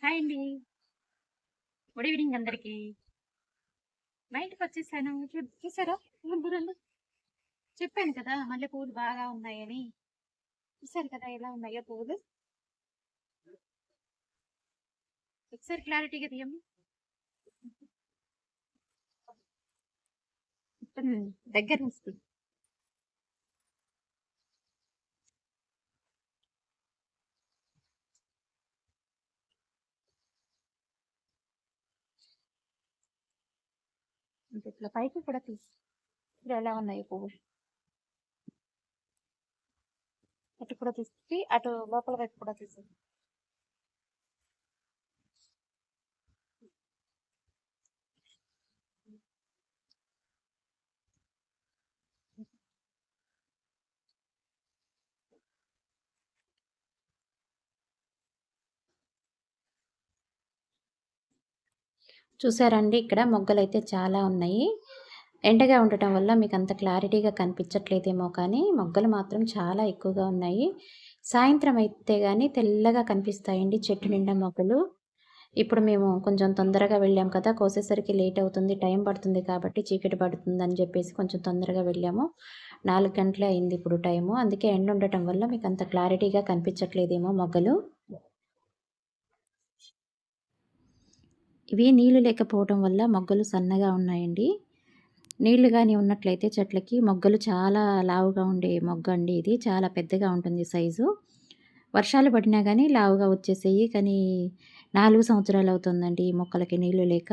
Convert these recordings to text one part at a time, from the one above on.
Hi అండి. Good evening అందరికి. మా ఇంటికొచ్చేసాను. చూసారా పూలు చూడండి. చెప్పాను కదా మల్లెపూలు బాగా ఉన్నాయని. చూసారు కదా ఎలా ఉన్నాయో పువ్వులు. ఒకసారి క్లారిటీగా తీయమ్మా. మొత్తం దగ్గర వస్తుంది. ఇట్లా పైకి కూడా తీసి ఇప్పుడు ఎలా ఉన్నాయో పువ్వులు. అటు కూడా తీసి అటు లోపల వైపు కూడా తీసి. చూసారండి ఇక్కడ మొగ్గలైతే చాలా ఉన్నాయి. ఎండగా ఉండటం వల్ల మీకు అంత క్లారిటీగా కనిపించట్లేదేమో కానీ మొగ్గలు మాత్రం చాలా ఎక్కువగా ఉన్నాయి. సాయంత్రం అయితే గాని తెల్లగా కనిపిస్తాయండి చెట్టు నిండా మొగ్గలు. ఇప్పుడు మేము కొంచెం తొందరగా వెళ్ళాం కదా! కోసేసరికి లేట్ అవుతుంది. టైం పడుతుంది కాబట్టి చీకటి పడుతుందని చెప్పేసి కొంచెం తొందరగా వెళ్ళాము. 4 గంటలే అయింది ఇప్పుడు టైము. అందుకే ఎండ ఉండటం వల్ల మీకు అంత క్లారిటీగా కనిపించట్లేదేమో మొగ్గలు. ఇవి నీళ్లు లేకపోవడం వల్ల మొగ్గలు సన్నగా ఉన్నాయండి. నీళ్లు గాని ఉన్నట్లయితే చెట్లకి మొగ్గలు చాలా లావుగా ఉండే మొగ్గ అండి ఇది. చాలా పెద్దగా ఉంటుంది సైజు. వర్షాలు పడినా గానీ లావుగా వచ్చేసేయి. కానీ 4 సంవత్సరాలు అవుతుందండి ఈ మొక్కలకి నీళ్లు లేక.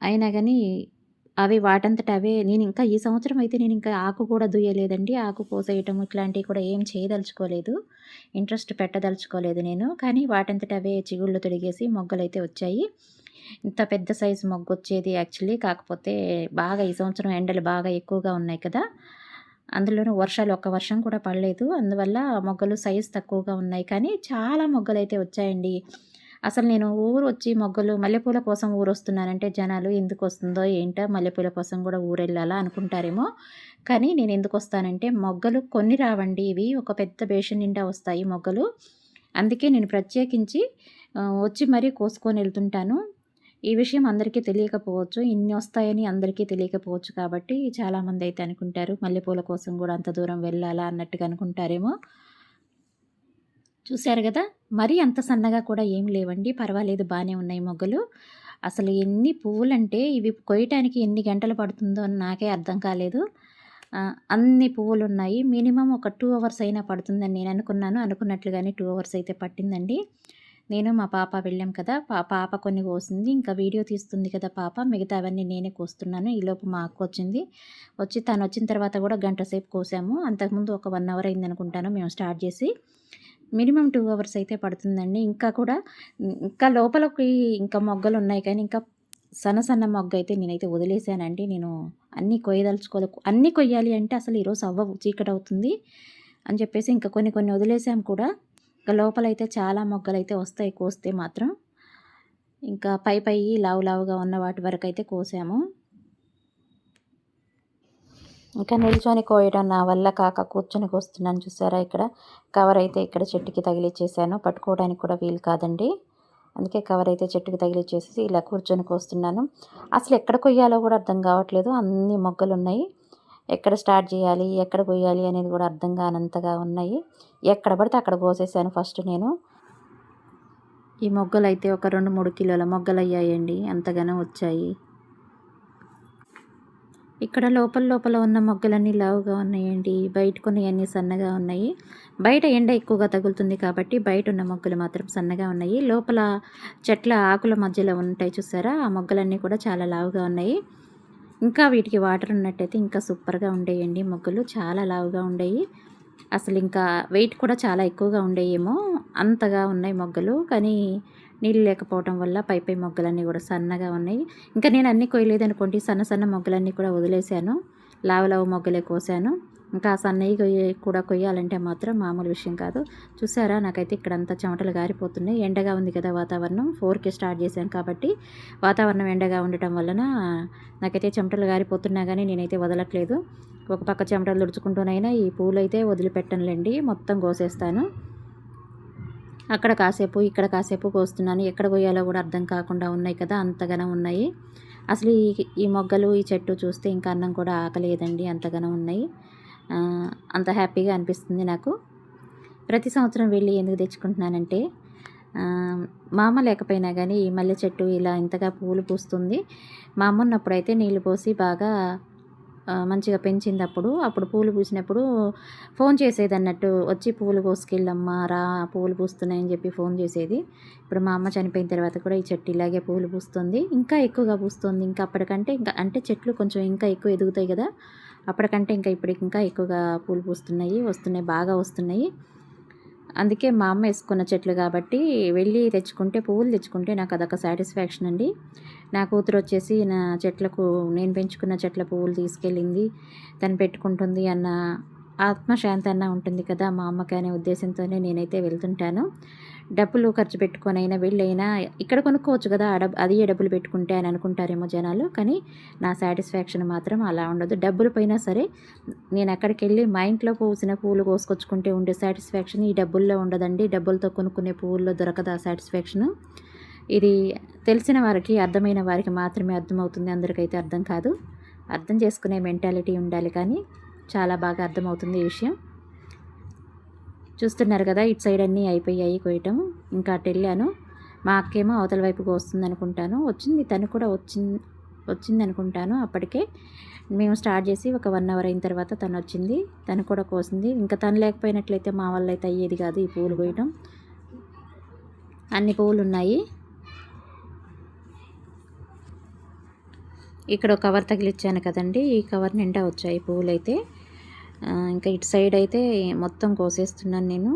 అయినా గానీ అవి వాటంతట అవే నేనింకా ఈ సంవత్సరం అయితే నేనింకా ఆకు కూడా దుయ్యలేదండి. ఆకు కోసేయటం ఇట్లాంటివి కూడా ఏం చేయదలుచుకోలేదు. ఇంట్రెస్ట్ పెట్టదలుచుకోలేదు నేను. కానీ వాటంతట అవే చిగుళ్ళు తొడిగేసి మొగ్గలైతే వచ్చాయి. ఇంత పెద్ద సైజు మొగ్గొచ్చేది యాక్చువల్లీ. కాకపోతే బాగా ఈ సంవత్సరం ఎండలు బాగా ఎక్కువగా ఉన్నాయి కదా! అందులోనూ వర్షాలు ఒక్క వర్షం కూడా పడలేదు. అందువల్ల మొగ్గలు సైజు తక్కువగా ఉన్నాయి. కానీ చాలా మొగ్గలైతే వచ్చాయండి. అసలు నేను ఊరొచ్చి మొగ్గలు మల్లెపూల కోసం ఊరొస్తున్నానంటే జనాలు ఎందుకొస్తుందో ఏంటో మల్లెపూల కోసం కూడా ఊరెళ్ళాలా అనుకుంటారేమో. కానీ నేను ఎందుకొస్తానంటే మొగ్గలు కొన్ని రావండి ఇవి. ఒక పెద్ద బేషన్ నిండా వస్తాయి మొగ్గలు. అందుకే నేను ప్రత్యేకించి వచ్చి మరీ కోసుకొని ఎళ్తుంటాను. ఈ విషయం అందరికీ తెలియకపోవచ్చు. ఇన్ని వస్తాయని అందరికీ తెలియకపోవచ్చు కాబట్టి చాలామందైతే అనుకుంటారు మల్లెపూల కోసం గూడా అంత దూరం వెళ్ళాలా అన్నట్టుగా అనుకుంటారేమో. చూసారు గదా! మరీ అంత సన్నగా కూడా ఏం లేవండి. పర్వాలేదు బానే ఉన్నాయి మొగ్గలు. అసలు ఎన్ని పువ్వులంటే ఇవి కొయ్యటానికి ఎన్ని గంటలు పడుతుందో అని నాకే అర్థం కాలేదు. అన్ని పువ్వులున్నాయి. మినిమమ్ ఒక 2 అవర్స్ అయినా పడుతుందని నేను అనుకున్నాను. అనుకున్నట్లుగానే 2 అవర్స్ అయితే పట్టిందండి. నేను మా పాప వెళ్ళాం కదా! పాప కొన్ని కోసింది. ఇంకా వీడియో తీస్తుంది కదా పాప. మిగతావన్నీ నేనే కోస్తున్నాను. ఈలోపు మా అక్కొచ్చింది. తనొచ్చిన తర్వాత కూడా గంట సేపు కోసాము. అంతకుముందు ఒక 1 అవర్ అయిందనుకుంటాను మేము స్టార్ట్ చేసి. మినిమమ్ 2 అవర్స్ అయితే పడుతుందండి. ఇంకా లోపలికి ఇంకా మొగ్గలున్నాయి కానీ ఇంకా సన్న సన్న మొగ్గయితే నేనైతే వదిలేసానండి. నేను అన్నీ అన్నీ కొయ్యాలి అంటే అసలు ఈరోజు అవ్వవు. చీకటవుతుంది అని చెప్పేసి ఇంకా కొన్ని కొన్ని వదిలేసాం కూడా. ఇంకా లోపలైతే చాలా మొగ్గలైతే వస్తాయి కోస్తే మాత్రం. ఇంకా పై లావు లావుగా ఉన్న వాటి వరకైతే కోసాము. ఇంకా నిల్చొని కోయడం నా వల్ల కాక కూర్చొని కోస్తున్నాను చూసారా ఇక్కడ. కవర్ అయితే ఇక్కడ చెట్టుకి తగిలిచ్చేసాను. పట్టుకోవడానికి కూడా వీలు కాదండి. అందుకే కవర్ అయితే చెట్టుకి తగిలిచ్చేసి ఇలా కూర్చొని కోస్తున్నాను. అసలు ఎక్కడ కొయ్యాలో కూడా అర్థం కావట్లేదు. అన్ని మొగ్గలున్నాయి. ఎక్కడ స్టార్ట్ చేయాలి, ఎక్కడ కొయ్యాలి అనేది కూడా అర్థం కానంతగా ఉన్నాయి. ఎక్కడ పడితే అక్కడ కోసేసాను ఫస్ట్ నేను. ఈ మొగ్గలైతే ఒక 2, 3 కిలోల మొగ్గలయ్యాయండి. అంతగానో వచ్చాయి. ఇక్కడ లోపల ఉన్న మొగ్గలన్నీ లావుగా ఉన్నాయండి. బయట కొన్నయన్నీ సన్నగా ఉన్నాయి. బయట ఎండ ఎక్కువగా తగులుతుంది కాబట్టి బయట ఉన్న మొగ్గలు మాత్రం సన్నగా ఉన్నాయి. లోపల చెట్ల ఆకుల మధ్యలో ఉంటాయి చూసారా, ఆ మొగ్గలన్నీ కూడా చాలా లావుగా ఉన్నాయి. ఇంకా వీటికి వాటర్ ఉన్నట్టయితే ఇంకా సూపర్గా ఉండేయండి. మొగ్గలు చాలా లావుగా ఉండేవి. అసలు ఇంకా వెయిట్ కూడా చాలా ఎక్కువగా ఉండేయేమో, అంతగా ఉన్నాయి మొగ్గలు. కానీ నీళ్ళు లేకపోవడం వల్ల పై మొగ్గలన్నీ కూడా సన్నగా ఉన్నాయి. ఇంకా నేను అన్నీ కొయ్యలేదనుకోండి, సన్న సన్న మొగ్గలన్నీ కూడా వదిలేశాను. లావు మొగ్గలే కోసాను. ఇంకా సన్నవి కూడా కొయ్యాలంటే మాత్రం మామూలు విషయం కాదు. చూసారా, నాకైతే ఇక్కడంతా చెమటలు గారిపోతున్నాయి. ఎండగా ఉంది కదా వాతావరణం. 4కి స్టార్ట్ చేశాను కాబట్టి వాతావరణం ఎండగా ఉండటం వలన నాకైతే చెమటలు గారిపోతున్నా కానీ నేనైతే వదలట్లేదు. ఒక పక్క చెమటలు తుడుచుకుంటూనైనా ఈ పూలైతే వదిలిపెట్టనులేండి, మొత్తం కోసేస్తాను. అక్కడ కాసేపు ఇక్కడ కాసేపు కోస్తున్నాను. ఎక్కడ కోయాలో కూడా అర్థం కాకుండా ఉన్నాయి కదా, అంతగానం ఉన్నాయి. అసలు ఈ మొగ్గలు ఈ చెట్టు చూస్తే ఇంకా అన్నం కూడా ఆకలేదండి, అంతగానం ఉన్నాయి. అంత హ్యాపీగా అనిపిస్తుంది నాకు. ప్రతి సంవత్సరం వెళ్ళి ఎందుకు తెచ్చుకుంటున్నానంటే, మా అమ్మ లేకపోయినా కానీ ఈ మల్లె చెట్టు ఇలా ఇంతగా పూలు పూస్తుంది. మా అమ్మ ఉన్నప్పుడైతే నీళ్ళు పోసి బాగా మంచిగా పెంచింది. అప్పుడు పూలు పూసినప్పుడు ఫోన్ చేసేది అన్నట్టు, వచ్చి పూలు కోసుకెళ్ళమ్మా రా, పూలు పూస్తున్నాయని చెప్పి ఫోన్ చేసేది. ఇప్పుడు మా అమ్మ చనిపోయిన తర్వాత కూడా ఈ చెట్టు ఇలాగే పూలు పూస్తుంది, ఇంకా ఎక్కువగా పూస్తుంది. ఇంకా అప్పటికంటే ఇంకా అంటే చెట్లు కొంచెం ఇంకా ఎక్కువ ఎదుగుతాయి కదా, అప్పటికంటే ఇంకా ఇప్పటికి ఇంకా ఎక్కువగా పూలు వస్తున్నాయి, బాగా వస్తున్నాయి. అందుకే మా అమ్మ వేసుకున్న చెట్లు కాబట్టి వెళ్ళి పువ్వులు తెచ్చుకుంటే నాకు అదొక సాటిస్ఫాక్షన్ అండి. నా కూతురు వచ్చేసి నా చెట్లకు, నేను పెంచుకున్న చెట్ల పువ్వులు తీసుకెళ్ళింది, తను పెట్టుకుంటుంది అన్న ఆత్మశాంతి అన్న ఉంటుంది కదా మా అమ్మకి అనే ఉద్దేశంతోనే నేనైతే వెళ్తుంటాను. డబ్బులు ఖర్చు పెట్టుకొనైనా వెళ్ళైనా ఇక్కడ కొనుక్కోవచ్చు కదా, అది డబ్బులు పెట్టుకుంటే అని అనుకుంటారేమో జనాలు. కానీ నా సాటిస్ఫాక్షన్ మాత్రం అలా ఉండదు. డబ్బులు పోయినా సరే నేను అక్కడికి వెళ్ళి మా ఇంట్లో పూసిన పూలు కోసుకొచ్చుకుంటే ఉండే సాటిస్ఫాక్షన్ ఈ డబ్బుల్లో ఉండదండి. డబ్బులతో కొనుక్కునే పువ్వుల్లో దొరకదు ఆ సాటిస్ఫాక్షను. ఇది తెలిసిన వారికి, అర్థమైన వారికి మాత్రమే అర్థమవుతుంది, అందరికైతే అర్థం కాదు. అర్థం చేసుకునే మెంటాలిటీ ఉండాలి, కానీ చాలా బాగా అర్థమవుతుంది ఈ విషయం. చూస్తున్నారు కదా, ఇటు సైడ్ అన్నీ అయిపోయాయి కోయటం. ఇంకా అటు వెళ్ళాను. మా అక్కేమో అవతల వైపుకి వస్తుంది అనుకుంటాను, వచ్చింది, తను కూడా వచ్చింది అనుకుంటాను. అప్పటికే మేము స్టార్ట్ చేసి ఒక 1 అవర్ అయిన తర్వాత తను వచ్చింది, తను కూడా కోసింది. ఇంకా తను లేకపోయినట్లయితే మా వల్ల అయితే అయ్యేది కాదు ఈ పూలు కోయటం. అన్ని పువ్వులు ఉన్నాయి. ఇక్కడ ఒక కవర్ తగిలిచ్చాను కదండి, ఈ కవర్ నిండా వచ్చాయి పువ్వులు అయితే. ఇంకా ఇటు సైడ్ అయితే మొత్తం కోసేస్తున్నాను నేను.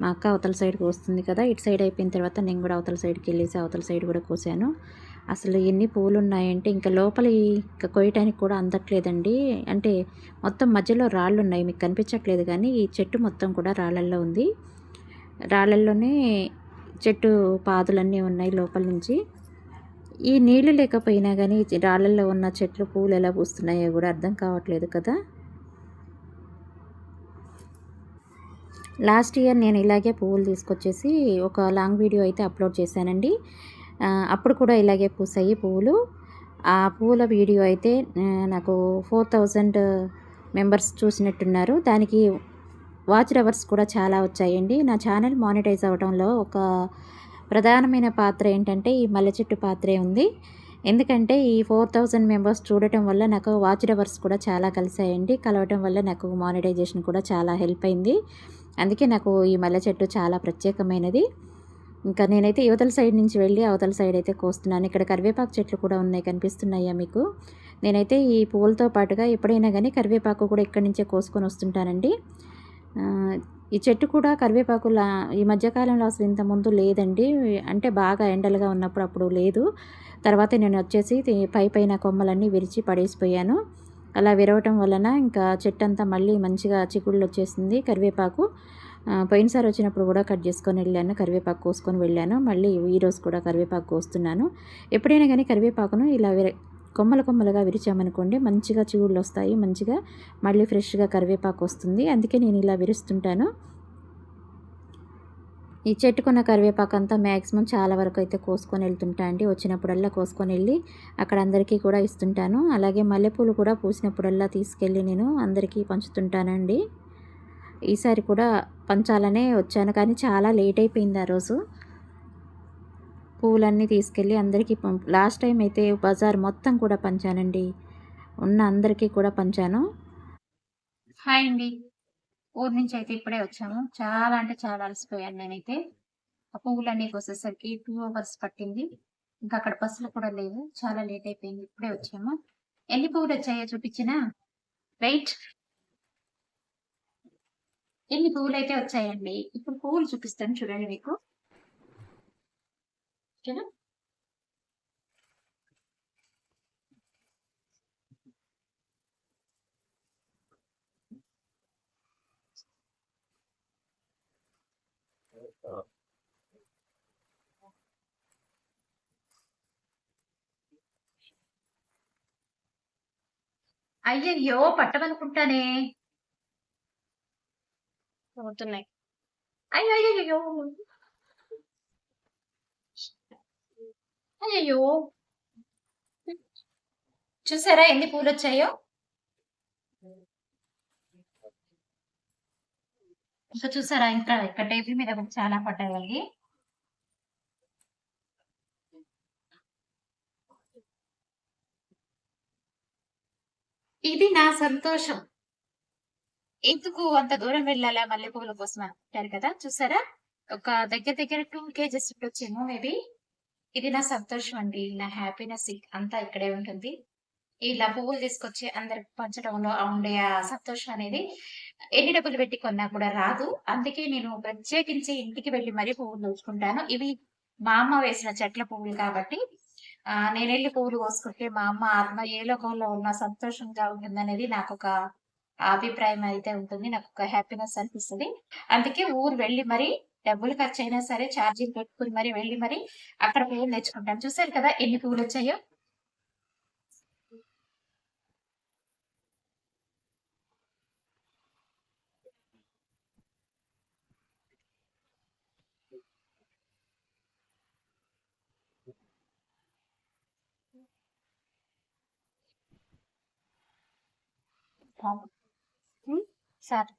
మా అక్క అవతల సైడ్ కోస్తుంది కదా, ఇటు సైడ్ అయిపోయిన తర్వాత నేను కూడా అవతల సైడ్కి వెళ్ళేసి అవతల సైడ్ కూడా కోసాను. అసలు ఎన్ని పూలు ఉన్నాయంటే ఇంకా లోపల ఇంకా కోయటానికి కూడా అందట్లేదండి. అంటే మొత్తం మధ్యలో రాళ్ళు ఉన్నాయి, మీకు కనిపించట్లేదు కానీ ఈ చెట్టు మొత్తం కూడా రాళ్ళల్లో ఉంది. రాళ్ళల్లోనే చెట్టు పాదులన్నీ ఉన్నాయి లోపల నుంచి. ఈ నీళ్లు లేకపోయినా కానీ రాళ్ళల్లో ఉన్న చెట్లు పూలు ఎలా పూస్తున్నాయో కూడా అర్థం కావట్లేదు కదా. లాస్ట్ ఇయర్ నేను ఇలాగే పువ్వులు తీసుకొచ్చేసి ఒక లాంగ్ వీడియో అయితే అప్లోడ్ చేశానండి. అప్పుడు కూడా ఇలాగే పూసాయి పువ్వులు. ఆ పువ్వుల వీడియో అయితే నాకు 4000 మెంబర్స్ చూసినట్టున్నారు. దానికి వాచ్ అవర్స్ కూడా చాలా వచ్చాయండి. నా ఛానల్ మానిటైజ్ అవ్వడంలో ఒక ప్రధానమైన పాత్ర ఏంటంటే ఈ మల్లె చెట్టు పాత్రే ఉంది. ఎందుకంటే ఈ 4000 మెంబర్స్ చూడటం వల్ల నాకు వాచ్ అవర్స్ కూడా చాలా కలిసాయండి. కలవటం వల్ల నాకు మానిటైజేషన్ కూడా చాలా హెల్ప్ అయింది. అందుకే నాకు ఈ మల్లె చెట్టు చాలా ప్రత్యేకమైనది. ఇంకా నేనైతే యువతల సైడ్ నుంచి వెళ్ళి అవతల సైడ్ అయితే కోస్తున్నాను. ఇక్కడ కరివేపాకు చెట్లు కూడా ఉన్నాయి, కనిపిస్తున్నాయా మీకు? నేనైతే ఈ పువ్వులతో పాటుగా ఎప్పుడైనా కానీ కరివేపాకు కూడా ఇక్కడి నుంచే కోసుకొని వస్తుంటానండి. ఈ చెట్టు కూడా కరివేపాకులా ఈ మధ్యకాలంలో అసలు ఇంతకుముందు లేదండి. అంటే బాగా ఎండలుగా ఉన్నప్పుడు అప్పుడు లేదు. తర్వాత నేను వచ్చేసి పైన కొమ్మలన్నీ విరిచి పడేసిపోయాను. అలా విరవటం వలన ఇంకా చెట్టు అంతా మళ్ళీ మంచిగా చిగుళ్ళు వచ్చేసింది కరివేపాకు. పోయినసారి వచ్చినప్పుడు కూడా కట్ చేసుకొని వెళ్ళాను, కరివేపాకు కోసుకొని వెళ్ళాను. మళ్ళీ ఈరోజు కూడా కరివేపాకు కోస్తున్నాను. ఎప్పుడైనా కానీ కరివేపాకును ఇలా కొమ్మలుగా విరిచామనుకోండి మంచిగా చిగుళ్ళు వస్తాయి, మంచిగా మళ్ళీ ఫ్రెష్గా కరివేపాకు వస్తుంది. అందుకే నేను ఇలా విరుస్తుంటాను. ఈ చెట్టుకున్న కరివేపాకు అంతా మ్యాక్సిమం చాలా వరకు అయితే కోసుకొని వెళ్తుంటా అండి. వచ్చినప్పుడల్లా కోసుకొని వెళ్ళి అక్కడ అందరికీ కూడా ఇస్తుంటాను. అలాగే మల్లెపూలు కూడా పూసినప్పుడల్లా తీసుకెళ్ళి నేను అందరికీ పంచుతుంటానండి. ఈసారి కూడా పంచాలనే వచ్చాను, కానీ చాలా లేట్ అయిపోయింది ఆ రోజు. పువ్వులన్నీ తీసుకెళ్ళి అందరికీ లాస్ట్ టైం అయితే బజార్ మొత్తం కూడా పంచానండి, ఉన్న అందరికీ కూడా పంచాను. హాయ్ అండి, ఊరి నుంచి అయితే ఇప్పుడే వచ్చాము. చాలా అంటే చాలా అలసిపోయాను నేనైతే. ఆ పువ్వులన్నీ కోసేసరికి 2 అవర్స్ పట్టింది. ఇంకా అక్కడ బస్సులు కూడా లేవు, చాలా లేట్ అయిపోయింది. ఇప్పుడే వచ్చాము. ఎన్ని పువ్వులు వచ్చాయో చూపించినా వెయిట్. ఎన్ని పువ్వులు అయితే వచ్చాయండి. ఇప్పుడు పువ్వులు చూపిస్తాను చూడండి మీకు, ఓకేనా? అయ్యయ్యో, పట్టమనుకుంటానే పోతున్నాయి. అయ్యో, అయ్యయ్యో! చూసారా ఎన్ని పూలొచ్చాయో? ఇంకా చూసారా ఇంకా ఇక్కడ టేబుల్ మీద కూడా చాలా పడ్డాయి. ఇది నా సంతోషం. ఎందుకు అంత దూరం వెళ్ళాలా మల్లెపూల కోసం అంటారు కదా! చూసారా? ఒక దగ్గర దగ్గర 2 కేజెస్ ఉండొచ్చేమో మేబీ. ఇది నా సంతోషం అండి. నా హ్యాపీనెస్ అంతా ఇక్కడే ఉంటుంది. ఇలా పువ్వులు తీసుకొచ్చి అందరికి పంచడంలో ఉండే ఆ సంతోషం అనేది ఎన్ని డబ్బులు పెట్టి కొన్నా కూడా రాదు. అందుకే నేను ప్రత్యేకించి ఇంటికి వెళ్లి మరీ పువ్వులు తెచ్చుకుంటాను. ఇవి మా అమ్మ వేసిన చెట్ల పువ్వులు కాబట్టి నేనెళ్లి పువ్వులు కోసుకుంటే మా అమ్మ ఆత్మ ఏ లోకంలో ఉన్నా సంతోషంగా ఉంటుందనేది నాకొక అభిప్రాయం అయితే ఉంటుంది. నాకొక హ్యాపీనెస్ అనిపిస్తది. అందుకే ఊరు వెళ్లి మరి డబ్బులు ఖర్చయినా సరే ఛార్జీలు పెట్టుకొని మరి వెళ్లి మరి అక్కడ పువ్వులు తెచ్చుకుంటాను. చూసారు కదా ఎన్ని పువ్వులొచ్చాయో? హ్మ్. సార్